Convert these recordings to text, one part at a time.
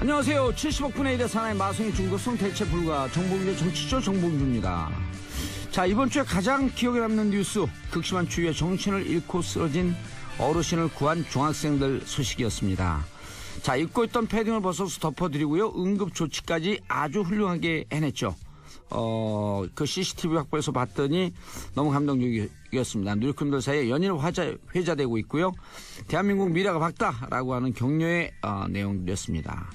안녕하세요. 70억 분의 1의 사나이 마성의 중독성 대체 불가 정봉주 정치쇼 정봉주입니다. 자, 이번 주에 가장 기억에 남는 뉴스, 극심한 추위에 정신을 잃고 쓰러진 어르신을 구한 중학생들 소식이었습니다. 자, 입고 있던 패딩을 벗어서 덮어드리고요, 응급조치까지 아주 훌륭하게 해냈죠. 그 CCTV 확보해서 봤더니 너무 감동적이었습니다. 누리꾼들 사이에 연일 회자되고 있고요. 대한민국 미래가 밝다라고 하는 격려의 내용이었습니다.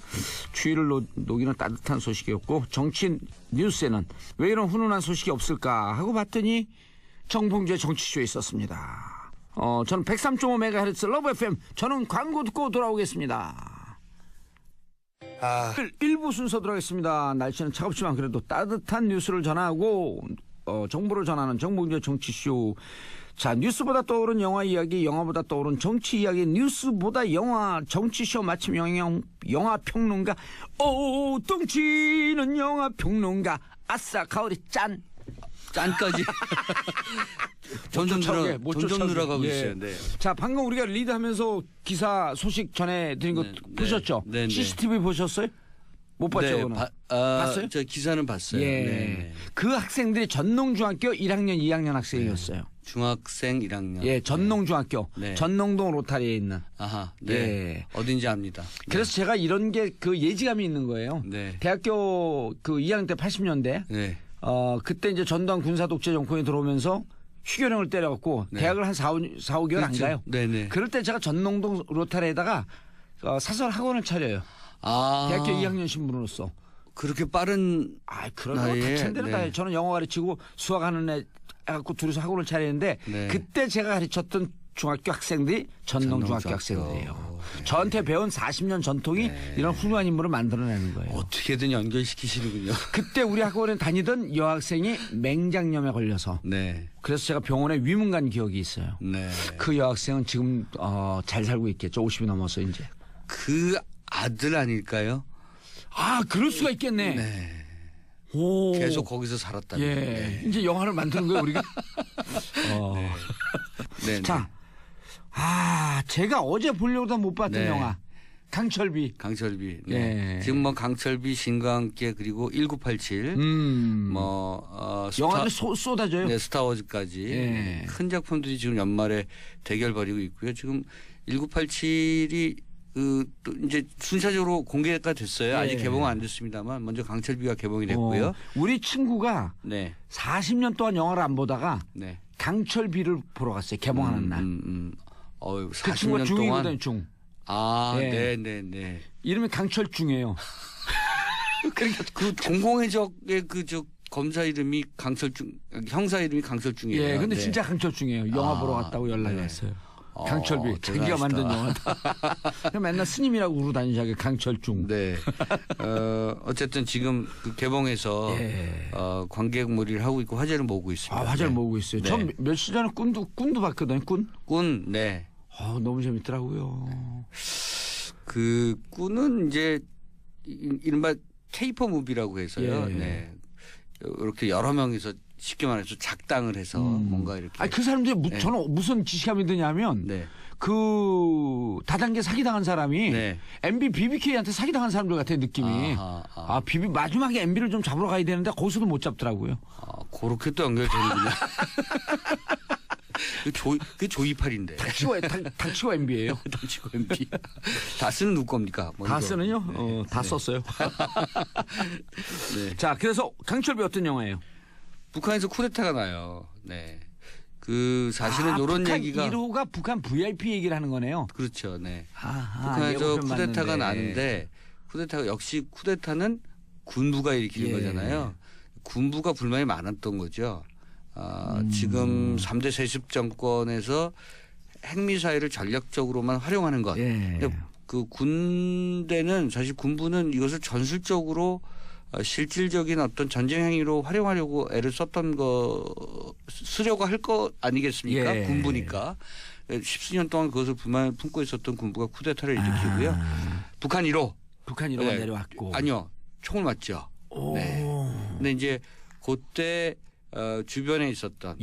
추위를 녹이는 따뜻한 소식이었고, 정치 뉴스에는 왜 이런 훈훈한 소식이 없을까 하고 봤더니 정봉주의 정치쇼에 있었습니다. 저는 103.5MHz 러브 FM, 저는 광고 듣고 돌아오겠습니다. 1부 순서 들어가겠습니다. 날씨는 차갑지만 그래도 따뜻한 뉴스를 전하고 정보를 전하는 정봉주의 정치쇼. 자, 뉴스보다 떠오른 영화 이야기, 영화보다 떠오른 정치 이야기, 뉴스보다 영화, 정치쇼 마침 영화 평론가, 똥치는 영화 평론가, 아싸 가을이 짠. 짠까지 점점 늘어가고 있어요. 네. 자, 방금 우리가 리드하면서 기사 소식 전해드린 거 보셨죠? 네. CCTV 보셨어요? 못 봤죠? 네, 봤어요? 저 기사는 봤어요. 예. 네. 그 학생들이 전농중학교 1학년, 2학년 학생이었어요. 중학생 1학년. 예, 전농중학교. 네. 전농동 로타리에 있는. 아하, 네. 예. 어딘지 압니다. 그래서 제가 이런 게 그 예지감이 있는 거예요. 네. 대학교 그 2학년 때 80년대. 네. 그때 이제 전두환 군사독재 정권이 들어오면서 휴교령을 때려갖고 대학을 한 4, 5개월 안 그렇죠. 가요. 네네. 그럴 때 제가 전농동 로타리에다가 사설 학원을 차려요. 대학교 2학년 신분으로서. 그렇게 빠른 그런 거 다 천대로 다 해요. 저는 영어 가르치고 수학하는 애 해갖고 둘이서 학원을 차리는데 그때 제가 가르쳤던 중학교 학생들이 전농중학교 학생들이에요. 저한테 배운 40년 전통이 이런 훌륭한 인물을 만들어내는 거예요. 어떻게든 연결시키시는군요. 그때 우리 학원에 다니던 여학생이 맹장염에 걸려서 그래서 제가 병원에 위문 간 기억이 있어요. 그 여학생은 지금 잘 살고 있겠죠. 50이 넘어서 이제. 그 아들 아닐까요? 그럴 수가 있겠네. 네. 오. 계속 거기서 살았다면. 예. 네. 이제 영화를 만드는 거예요, 우리가. 네. 자, 제가 어제 보려고 못 봤던 영화. 강철비. 네. 예. 지금 뭐 강철비, 신과 함께 그리고 1987. 영화들 쏟아져요. 네, 스타워즈까지. 큰 작품들이 지금 연말에 대결 벌이고 있고요. 지금 1987이 또 이제 순차적으로 공개가 됐어요. 아직 개봉은 안 됐습니다만 먼저 강철비가 개봉이 됐고요. 우리 친구가 40년 동안 영화를 안 보다가 강철비를 보러 갔어요. 개봉하는 날. 그 친구가 중이거든요. 중. 네. 이름이 강철중이에요. 그러니까 그 공공의 적의 저 검사 이름이 강철중, 형사 이름이 강철중이에요. 예, 근데 진짜 강철중이에요. 영화 보러 갔다고 연락이 왔어요. 강철비, 자기가 만든 영화다. 맨날 스님이라고 부르 다니자게 강철중. 네. 어쨌든 지금 그 개봉해서 관객 몰이를 하고 있고 화제를 모으고 있습니다. 화제를 모으고 있어요. 전 며칠 전에 꾼도 봤거든요. 꾼. 네. 너무 재밌더라고요. 그 꾼은 이제 이른바 케이퍼 무비라고 해서요. 이렇게 여러 명이서 쉽게 말해서 작당을 해서 뭔가 이렇게. 그 사람들이 저는 무슨 지식감이 드냐면 그 다단계 사기당한 사람이 MB BBK한테 사기당한 사람들 같아요. 느낌이. 마지막에 MB를 좀 잡으러 가야 되는데 거기서도 못 잡더라고요. 그렇게 또 연결되는군요. 그게 조이팔인데. 닥치고 MB예요. 닥치고 MB. 다스는 누구 겁니까? 다스는요? 다 썼어요. 자, 그래서 강철비 어떤 영화예요? 북한에서 쿠데타가 나요. 네. 그 사실은 이런 얘기가 1호가 북한 VIP 얘기를 하는 거네요. 그렇죠. 네. 북한에서 쿠데타가 나는데 역시 쿠데타는 군부가 일으키는 거잖아요. 군부가 불만이 많았던 거죠. 지금 3대 세습 정권에서 핵미사일을 전략적으로만 활용하는 것. 그 군대는 사실 군부는 이것을 전술적으로 실질적인 어떤 전쟁 행위로 활용하려고 애를 썼던 쓰려고 할 거 아니겠습니까? 군부니까. 십수년 동안 그것을 불만을 품고 있었던 군부가 쿠데타를 일으키고요. 북한 1호. 북한 1호가 내려왔고. 아니요. 총을 맞죠. 근데 이제 그때 주변에 있었던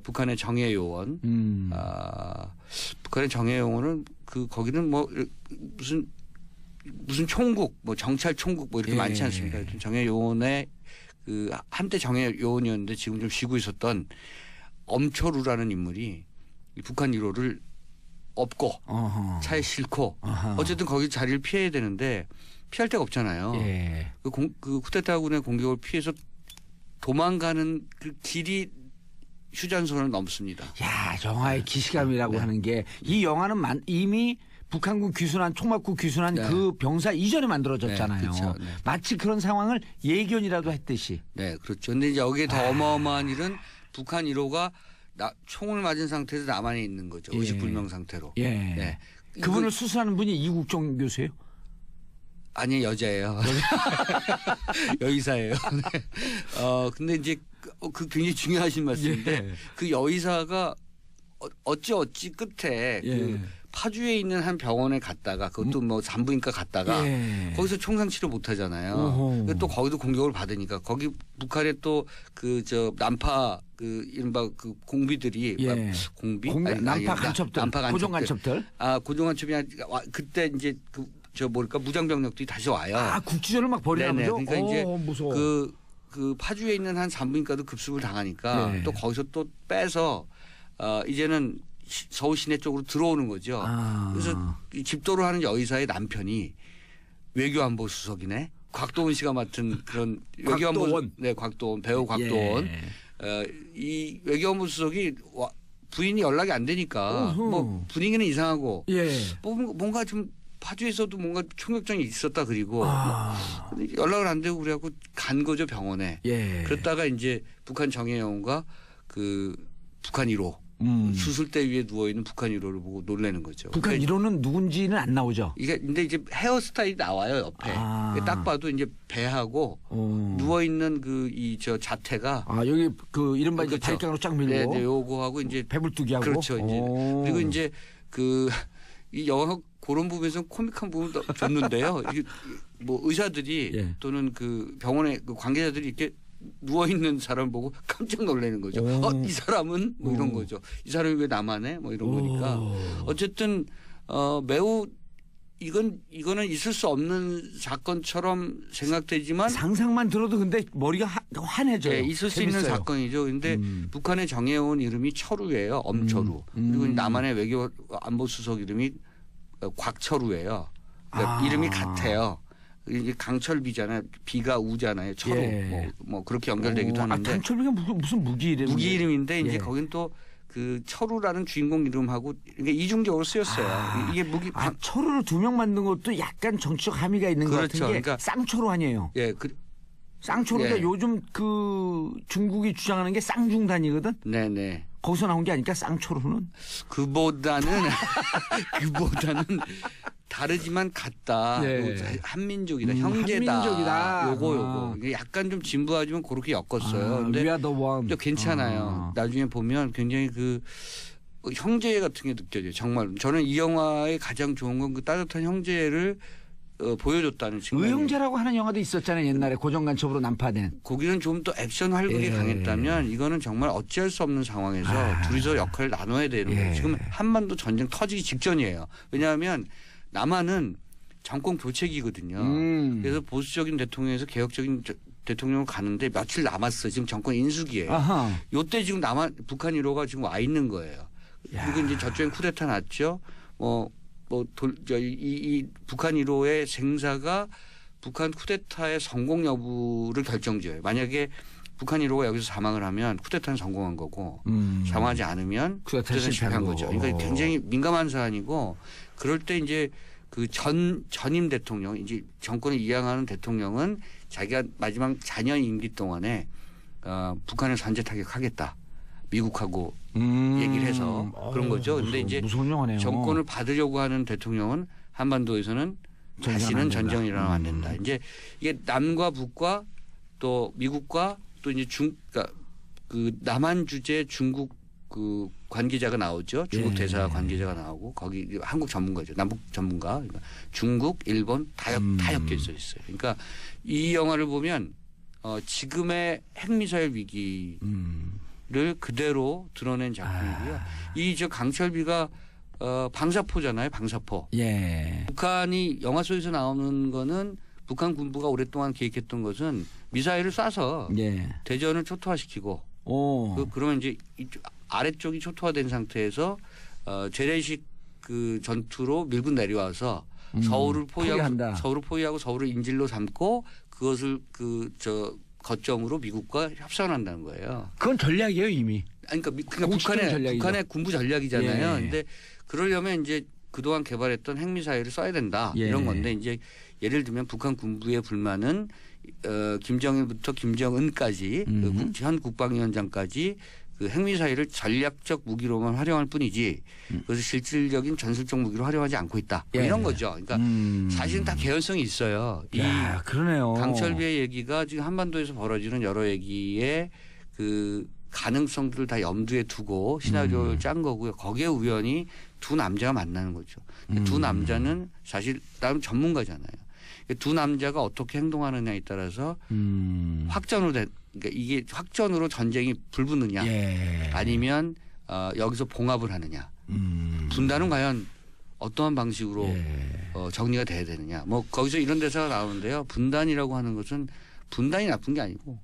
북한의 정예 요원, 북한의 정예 요원은 거기는 뭐 무슨 무슨 총국, 뭐 정찰 총국 뭐 이렇게 많지 않습니까? 정예요원의 그 한때 정예요원이었는데 지금 좀 쉬고 있었던 엄초루라는 인물이 이 북한 1호를 업고 차에 싣고 어쨌든 거기 자리를 피해야 되는데 피할 데가 없잖아요. 그 쿠데타군의 공격을 피해서 도망가는 그 길이 휴전선을 넘습니다. 야, 영화의 기시감이라고 하는 게 이 영화는 이미 북한군 귀순한 총맞고 귀순한 그 병사 이전에 만들어졌잖아요. 그렇죠. 마치 그런 상황을 예견이라도 했듯이. 네, 그렇죠. 근데 이제 여기에 더 어마어마한 일은 북한 1호가 총을 맞은 상태에서 남한에 있는 거죠. 의식불명 상태로. 네. 그분을 수술하는 분이 이국종 교수예요? 아니, 여자예요. 여의사예요. 네. 근데 이제 그 굉장히 중요하신 말씀인데 그 여의사가 어찌 끝에 그 파주에 있는 한 병원에 갔다가 그것도 뭐 산부인과 갔다가 거기서 총상 치료 못 하잖아요. 또 거기도 공격을 받으니까 거기 북한에 또 그 난파 그 이른바 그 공비들이 공비? 난파 간첩들. 고정 간첩들. 고정 간첩이 그때 이제 뭐랄까 무장병력들이 다시 와요. 국지전을 막 벌이나 보죠? 그러니까 이제 무서워. 그 파주에 있는 한 산부인과도 급습을 당하니까 또 거기서 또 빼서 이제는 서울 시내 쪽으로 들어오는 거죠. 그래서 집도를 하는 여의사의 남편이 외교안보 수석이네. 곽도원 씨가 맡은 그런 외교안보 곽도원 배우 곽도원 이 외교안보 수석이 부인이 연락이 안 되니까 뭐 분위기는 이상하고 뭔가 좀 파주에서도 뭔가 총격전이 있었다 그리고 연락을 안 되고 그래갖고 간 거죠 병원에. 그랬다가 이제 북한 정예영과 그 북한 1호 수술대 위에 누워 있는 북한 1호를 보고 놀라는 거죠. 북한 1호는 누군지는 안 나오죠. 이게 근데 이제 헤어스타일이 나와요 옆에. 딱 봐도 이제 배하고 누워 있는 그 저 자태가 여기 그 이른바 이제 다리깡으로 쫙 밀고. 네, 요거하고 이제 배불뚝이하고. 그렇죠. 이제 그리고 이제 이 영화 그런 부분에서 코믹한 부분도 줬는데요. 이게 뭐 의사들이 또는 그 병원의 그 관계자들이 이렇게 누워 있는 사람을 보고 깜짝 놀라는 거죠. 이 사람은 뭐 이런 거죠. 이 사람이 왜 남한에 뭐 이런 거니까 어쨌든 매우 이거는 있을 수 없는 사건처럼 생각되지만 상상만 들어도 근데 머리가 환해져요. 있을 수 있는 사건이죠. 그런데 북한의 정예원 이름이 철우예요. 엄철우. 그리고 남한의 외교안보수석 이름이 곽철우예요. 그러니까 이름이 같아요. 이게 강철비잖아요. 비가 우잖아요. 철우 뭐 그렇게 연결되기도 하는데. 강철비가 무슨 무기 이름? 무기 이름인데 이제 거긴 또 그 철우라는 주인공 이름하고 이게 이중적으로 쓰였어요. 이게 무기. 철우를 2명 만든 것도 약간 정치적 함의가 있는 것 같은 게 그러니까 쌍철우 아니에요? 쌍철우가 요즘 그 중국이 주장하는 게 쌍중단이거든. 네네. 거기서 나온 게 아닐까 쌍철우는? 그보다는 다르지만 같다. 한민족이다. 형제다. 한민족이다. 요거. 이게 약간 좀 진부하지만 그렇게 엮었어요. 근데 We are the one. 또 괜찮아요. 나중에 보면 굉장히 그 형제 같은 게 느껴져요. 정말 저는 이 영화의 가장 좋은 건 그 따뜻한 형제를 보여줬다는 측면. 의형제라고 하는 영화도 있었잖아요. 옛날에 고정간첩으로 난파된. 거기는 좀 더 액션 활극이 강했다면 이거는 정말 어찌할 수 없는 상황에서 둘이서 역할을 나눠야 되는 거예요. 지금 한반도 전쟁 터지기 직전이에요. 왜냐하면 남한은 정권 교체기거든요. 그래서 보수적인 대통령에서 개혁적인 대통령으로 가는데 며칠 남았어요. 지금 정권 인수기예요. 요때 지금 북한 1호가 지금 와 있는 거예요. 그리고 이제 저쪽엔 쿠데타 났죠. 이 북한 1호의 생사가 북한 쿠데타의 성공 여부를 결정지어요. 만약에 북한 1호가 여기서 사망을 하면 쿠데타는 성공한 거고 사망하지 않으면 쿠데타는 실패한 거죠. 그러니까 굉장히 민감한 사안이고 그럴 때 이제 그 전임 대통령 이제 정권을 이양하는 대통령은 자기가 마지막 자녀 임기 동안에 북한을 산재 타격하겠다. 미국하고 얘기를 해서 그런 거죠. 그런데 이제 정권을 받으려고 하는 대통령은 한반도에서는 다시는 전쟁이 일어나면 안 된다. 이제 이게 남과 북과 또 미국과 또 이제 그러니까 그 남한 주재 중국 그 관계자가 나오죠. 중국 대사 관계자가 나오고 거기 한국 전문가죠. 남북 전문가. 그러니까 중국, 일본 다 엮여져 있어요. 그러니까 이 영화를 보면 지금의 핵미사일 위기를 그대로 드러낸 작품이고요. 이 강철비가 방사포잖아요. 방사포. 예. 북한이 영화 속에서 나오는 거는 북한 군부가 오랫동안 계획했던 것은 미사일을 쏴서 예. 대전을 초토화시키고 그러면 이제 이쪽 아래쪽이 초토화된 상태에서 재래식 그 전투로 밀고 내려와서 서울을 포위하고 서울을 인질로 삼고 그것을 거점으로 미국과 협상한다는 거예요. 그건 전략이에요 이미. 아니, 그러니까 북한의 군부 전략이잖아요. 그런데 그러려면 이제 그동안 개발했던 핵미사일을 써야 된다 이런 건데 이제 예를 들면 북한 군부의 불만은 김정일부터 김정은까지 현 국방위원장까지 그 핵미사일을 전략적 무기로만 활용할 뿐이지 그것을 실질적인 전술적 무기로 활용하지 않고 있다. 뭐 이런 거죠. 그러니까 사실은 다 개연성이 있어요. 그러네요. 강철비의 얘기가 지금 한반도에서 벌어지는 여러 얘기의 그 가능성들을 다 염두에 두고 시나리오를 짠 거고요. 거기에 우연히 두 남자가 만나는 거죠. 두 남자는 사실 나름 전문가잖아요. 두 남자가 어떻게 행동하느냐에 따라서 그러니까 이게 확전으로 전쟁이 불붙느냐 아니면 여기서 봉합을 하느냐 분단은 과연 어떠한 방식으로 정리가 돼야 되느냐 뭐 거기서 이런 대사가 나오는데요. 분단이라고 하는 것은 분단이 나쁜 게 아니고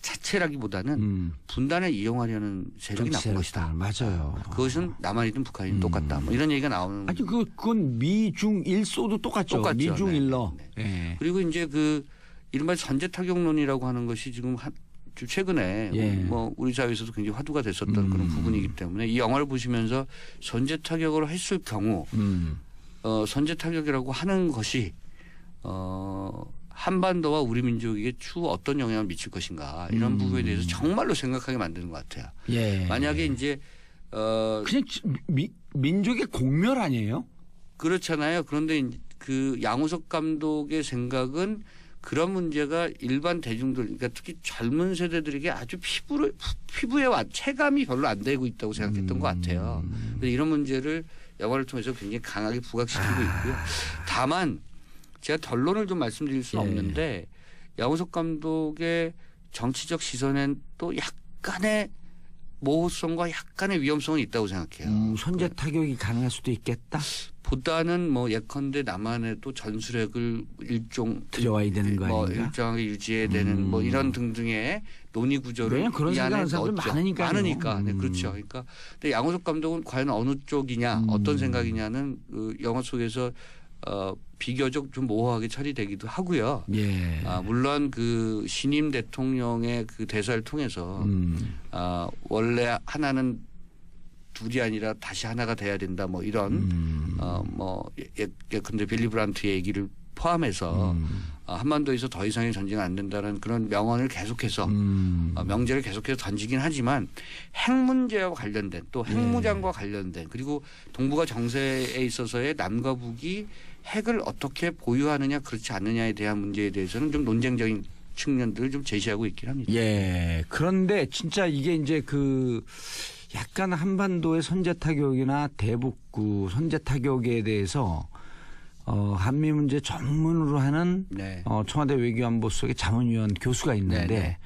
자체라기보다는 분단을 이용하려는 세력이 나쁜 것이다. 맞아요. 그것은 남한이든 북한이든 똑같다. 뭐 이런 얘기가 나오는. 아니 그건 미중일소도 똑같죠. 미중일러. 네. 그리고 이제 그 이른바 전제 타격론이라고 하는 것이 지금 최근에 뭐 우리 사회에서도 굉장히 화두가 됐었던 그런 부분이기 때문에 이 영화를 보시면서 전제 타격을 했을 경우 전제 타격이라고 하는 것이 한반도와 우리 민족에게 추후 어떤 영향을 미칠 것인가 이런 부분에 대해서 정말로 생각하게 만드는 것 같아요. 만약에 이제 그냥 민족의 공멸 아니에요? 그렇잖아요. 그런데 그 양우석 감독의 생각은 그런 문제가 일반 대중들, 그러니까 특히 젊은 세대들에게 아주 피부에 체감이 별로 안 되고 있다고 생각했던 것 같아요. 그래서 이런 문제를 영화를 통해서 굉장히 강하게 부각시키고 있고요. 다만 제가 결론을 좀 말씀드릴 수는 없는데 양우석 감독의 정치적 시선엔 또 약간의 모호성과 약간의 위험성은 있다고 생각해요. 선제 타격이 가능할 수도 있겠다. 보다는 뭐 예컨대 남한에도 전술핵을 들어와야 되는 거 뭐 아닌가? 일정하게 유지해야 되는 뭐 이런 등등의 논의 구조를 그런 생각하는 사람들 많으니까. 네, 그렇죠. 그러니까 근데 양우석 감독은 과연 어느 쪽이냐, 어떤 생각이냐는 그 영화 속에서 비교적 좀 모호하게 처리되기도 하고요. 물론 그 신임 대통령의 그 대사를 통해서 원래 하나는 둘이 아니라 다시 하나가 돼야 된다 뭐 이런 뭐 예컨대 빌리 브란트의 얘기를 포함해서 한반도에서 더 이상의 전쟁은 안 된다는 그런 명언을 계속해서 명제를 계속해서 던지긴 하지만 핵 문제와 관련된 또 핵무장과 관련된 그리고 동북아 정세에 있어서의 남과 북이 핵을 어떻게 보유하느냐 그렇지 않느냐에 대한 문제에 대해서는 좀 논쟁적인 측면들을 좀 제시하고 있긴 합니다. 그런데 진짜 이게 이제 그 약간 한반도의 선제 타격이나 대북 선제 타격에 대해서 한미 문제 전문으로 하는 청와대 외교안보수석의 자문위원 교수가 있는데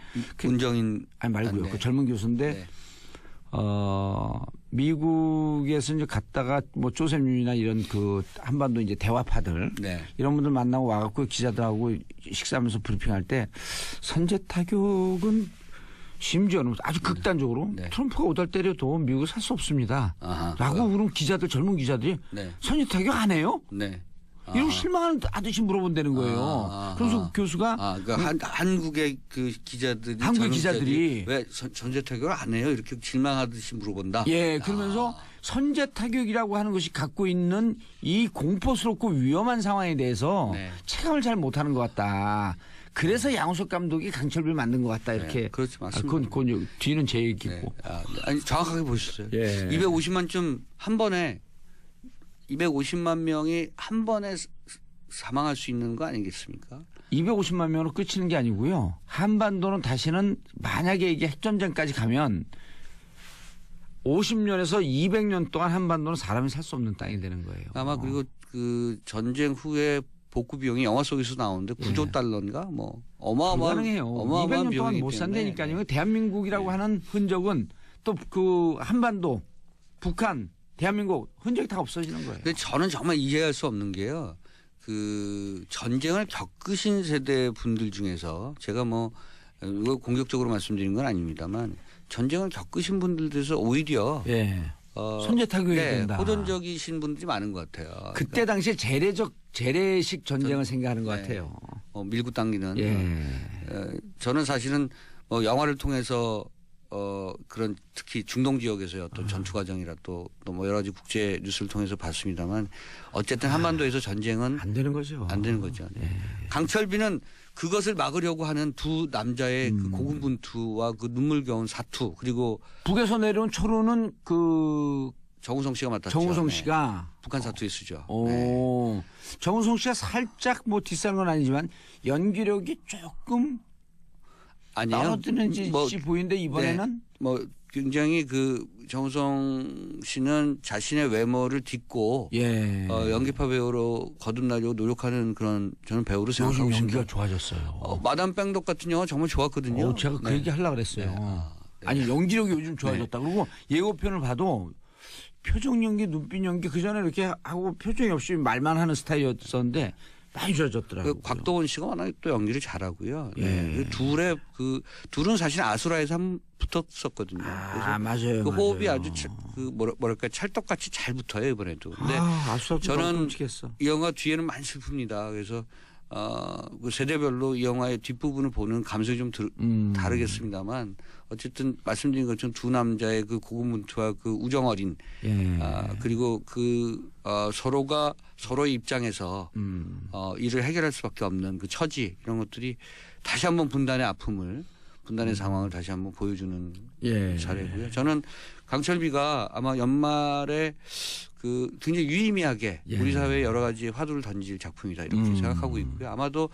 문정인 말고요. 그 젊은 교수인데 미국에서 이제 갔다가 뭐 조셉윤이나 이런 그 한반도 이제 대화파들 이런 분들 만나고 와갖고 기자들하고 식사하면서 브리핑할 때 선제 타격은 심지어는 아주 극단적으로 트럼프가 오달 때려도 미국을 살 수 없습니다. 라고 그런 기자들 젊은 기자들이 선제 타격 안 해요? 이런 실망하는 아저씨 물어본다는 거예요. 그래서 교수가 그러니까 한국의 그 기자들이 왜 선제 타격을 안 해요? 이렇게 실망하듯이 물어본다. 그러면서 선제 타격이라고 하는 것이 갖고 있는 이 공포스럽고 위험한 상황에 대해서 체감을 잘 못하는 것 같다. 그래서 양우석 감독이 강철비를 만든 것 같다 이렇게. 그렇죠, 맞습니다. 그건 뒤는 제 얘기고. 아니 정확하게 보셨어요. 250만쯤 한 번에 250만 명이 한 번에 사망할 수 있는 거 아니겠습니까? 250만 명으로 끝이는 게 아니고요. 한반도는 다시는 만약에 이게 핵전쟁까지 가면 50년에서 200년 동안 한반도는 사람이 살 수 없는 땅이 되는 거예요. 아마 그리고 그 전쟁 후에 복구 비용이 영화 속에서 나오는데 9조 달러인가 뭐 어마어마한 200년 동안 못 산다니까요. 대한민국이라고 하는 흔적은 또 그 한반도, 북한 대한민국 흔적이 다 없어지는 거예요. 근데 저는 정말 이해할 수 없는 게요. 그 전쟁을 겪으신 세대 분들 중에서 제가 뭐 이거 공격적으로 말씀드린 건 아닙니다만 전쟁을 겪으신 분들 중에서 오히려 예. 선제타격이 된다. 호전적이신 분들이 많은 것 같아요. 그때 당시에 재래식 전쟁을 생각하는 것 네. 같아요. 밀고 당기는. 예. 저는 사실은 영화를 통해서 그런 특히 중동 지역에서의 어떤 전투 과정이라 또 뭐 여러 가지 국제 뉴스를 통해서 봤습니다만 어쨌든 한반도에서 전쟁은 안 되는 거죠. 안 되는 거죠. 예. 강철비는 그것을 막으려고 하는 두 남자의 그 고군분투와 그 눈물겨운 사투 그리고 북에서 내려온 초로는 그 정우성 씨가 맡았죠. 정우성 네. 씨가 북한 사투리 쓰죠. 오, 네. 정우성 씨가 살짝 뭐 뒷사는 건 아니지만 연기력이 조금 아니에요. 떨어지는 짓이 보이는데 이번에는 네. 뭐 굉장히 그 정우성 씨는 자신의 외모를 딛고 예. 연기파 배우로 거듭나려고 노력하는 그런 저는 배우로 생각하고 요즘 연기가 있습니다. 좋아졌어요. 마담 뺑덕 같은 영화 정말 좋았거든요. 제가 그 네. 얘기 하려고 그랬어요. 네. 네. 아니 연기력이 요즘 좋아졌다. 그리고 예고편을 봐도 표정 연기, 눈빛 연기 그전에 이렇게 하고 표정이 없이 말만 하는 스타일이었었는데 많이 좋아졌더라고요. 그 곽도원 씨가 워낙 또 연기를 잘하고요. 예. 네. 둘은 사실 아수라에서 한번 붙었었거든요. 아 맞아요. 그 호흡이 맞아요. 아주 뭐랄까 찰떡같이 잘 붙어요 이번에도. 근데 아수라 저는 끔찍했어. 이 영화 뒤에는 많이 슬픕니다. 그래서 그 세대별로 이 영화의 뒷부분을 보는 감성이 좀 다르겠습니다만 어쨌든 말씀드린 것처럼 두 남자의 그 고군분투와 그 우정 어린 예. 그리고 서로가 서로의 입장에서 일을 해결할 수밖에 없는 그 처지 이런 것들이 다시 한번 분단의 상황을 다시 한번 보여주는 예. 사례고요. 저는 강철비가 아마 연말에 그 굉장히 유의미하게 예. 우리 사회에 여러 가지 화두를 던질 작품이다 이렇게 생각하고 있고요. 아마도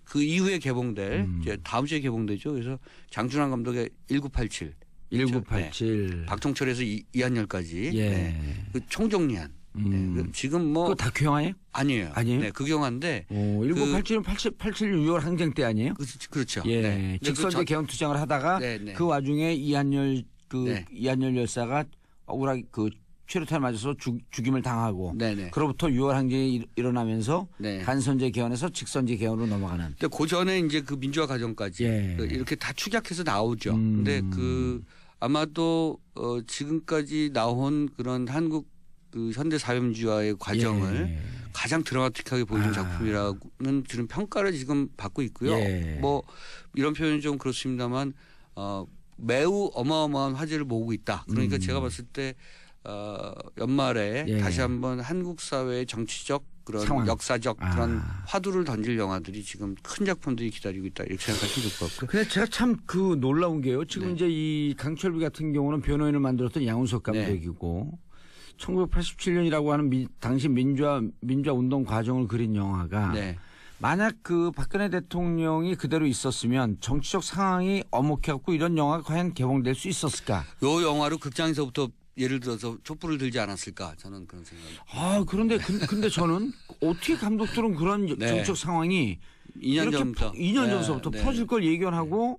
그 이후에 개봉될 이제 다음 주에 개봉되죠. 그래서 장준환 감독의 1987, 1987. 박종철에서 이한열까지 예. 네. 그 총정리한 네. 지금 뭐 그거 다큐 영화예요? 아니에요. 아니에요? 네, 그 영화인데 1987은 87 6월 항쟁 때 아니에요? 그렇죠. 예. 네. 직선제 개헌 투쟁을 하다가 네, 네. 그 와중에 이한열 네. 이한열 열사가 억울하게 그 최루탄 맞아서 죽임을 당하고 네네. 그로부터 6월 항쟁이 일어나면서 네. 간선제 개헌에서 직선제 개헌으로 넘어가는. 근데 그 전에 이제 그 민주화 과정까지 예. 이렇게 다 축약해서 나오죠. 근데 그 아마도 지금까지 나온 그런 한국 그 현대 사회민주화의 과정을 예. 가장 드라마틱하게 보여준 작품이라는 지금 평가를 지금 받고 있고요. 예. 뭐 이런 표현이 좀 그렇습니다만 매우 어마어마한 화제를 모으고 있다. 그러니까 제가 봤을 때 연말에 예. 다시 한번 한국 사회의 정치적 그런 상황. 역사적 그런 화두를 던질 영화들이 지금 큰 작품들이 기다리고 있다 이렇게 생각하시면 될 것 같고요. 근데 제가 참 그 놀라운 게요. 지금 네. 이제 이 강철비 같은 경우는 변호인을 만들었던 양훈석 감독이고 1987년이라고 하는 당시 민주화 운동 과정을 그린 영화가 네. 만약 그 박근혜 대통령이 그대로 있었으면 정치적 상황이 엄혹해갖고 이런 영화가 과연 개봉될 수 있었을까? 요 영화로 극장에서부터 예를 들어서 촛불을 들지 않았을까 저는 그런 생각이. 그런데 근데 저는 어떻게 감독들은 그런 네. 정치적 상황이 2년 전부터 2년 전서부터 네. 퍼질 걸 예견하고